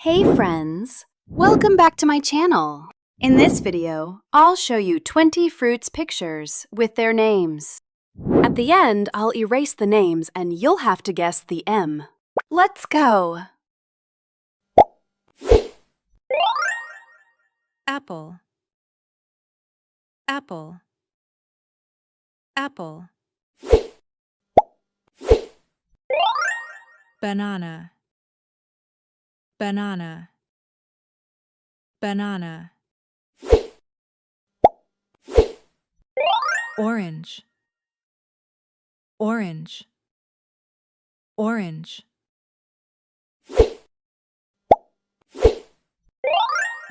Hey friends! Welcome back to my channel. In this video, I'll show you 20 fruits pictures with their names. At the end, I'll erase the names and you'll have to guess the M. Let's go! Apple, apple, apple. Banana, banana, banana. Orange, orange, orange.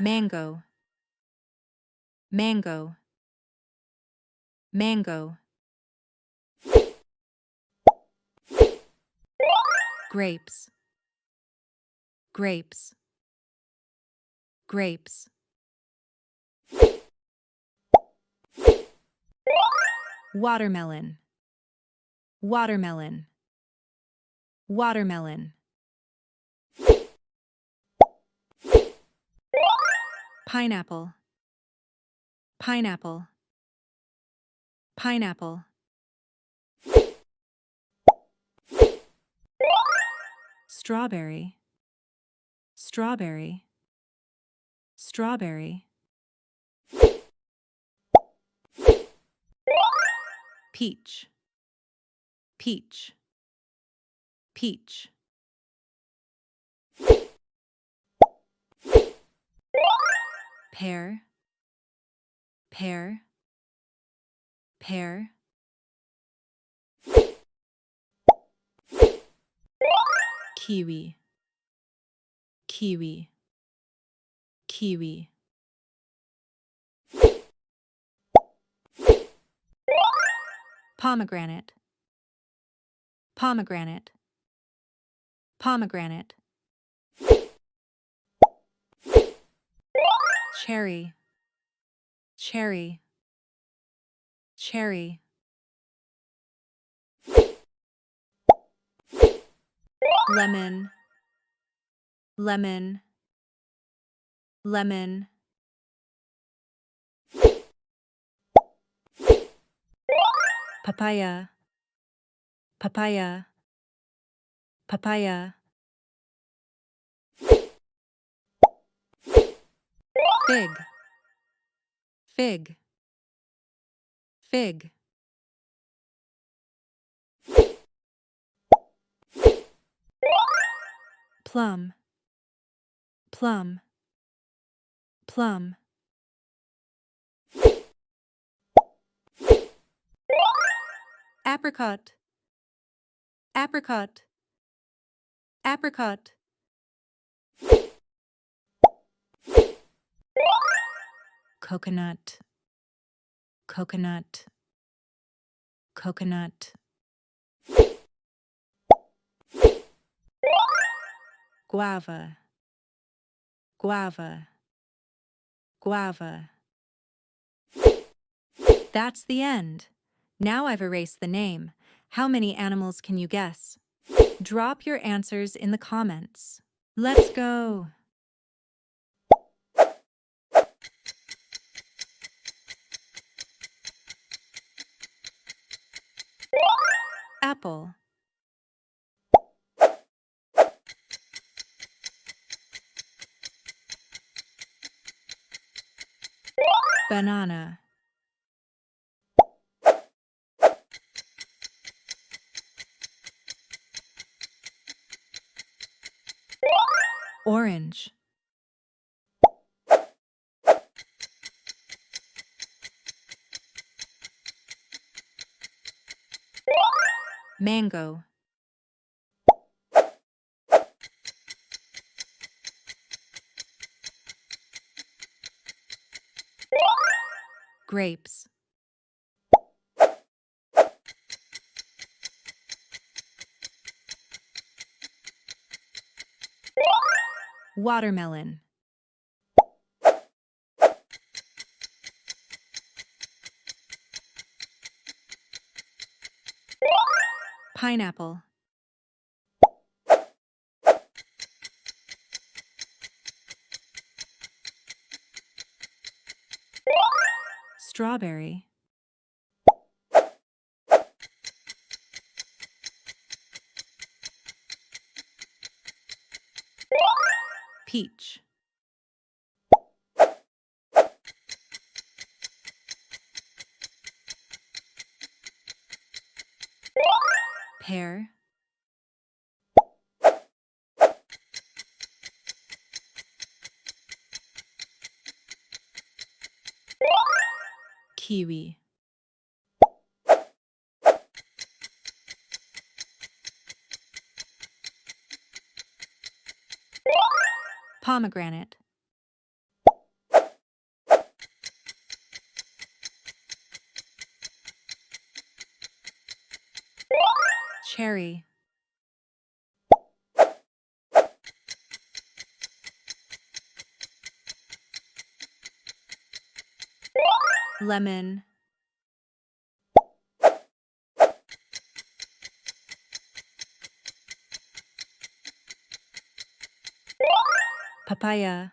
Mango, mango, mango. Grapes, grapes, grapes. Watermelon, watermelon, watermelon. Pineapple, pineapple, pineapple. Strawberry, strawberry, strawberry. Peach, peach, peach. Pear, pear, pear. Kiwi, kiwi, kiwi. Pomegranate, pomegranate, pomegranate. Cherry, cherry, cherry. Lemon, lemon, lemon. Papaya, papaya, papaya. Fig, fig, fig. Plum, plum, plum. Apricot, apricot, apricot. Coconut, coconut, coconut. Guava, guava, guava. That's the end. Now I've erased the name. How many animals can you guess? Drop your answers in the comments. Let's go! Apple, banana, orange, mango, grapes, watermelon, pineapple, Strawberry. Peach. Pear. Kiwi. Pomegranate. Cherry. Lemon. Papaya.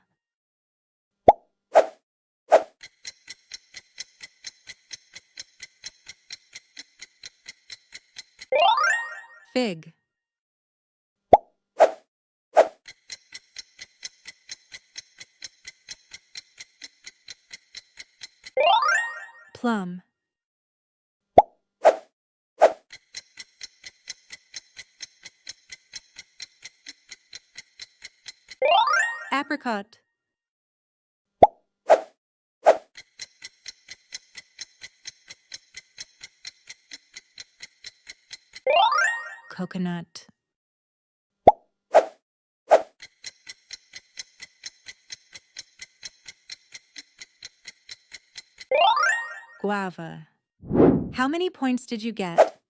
Fig. Plum. Apricot. Coconut. Guava. How many points did you get?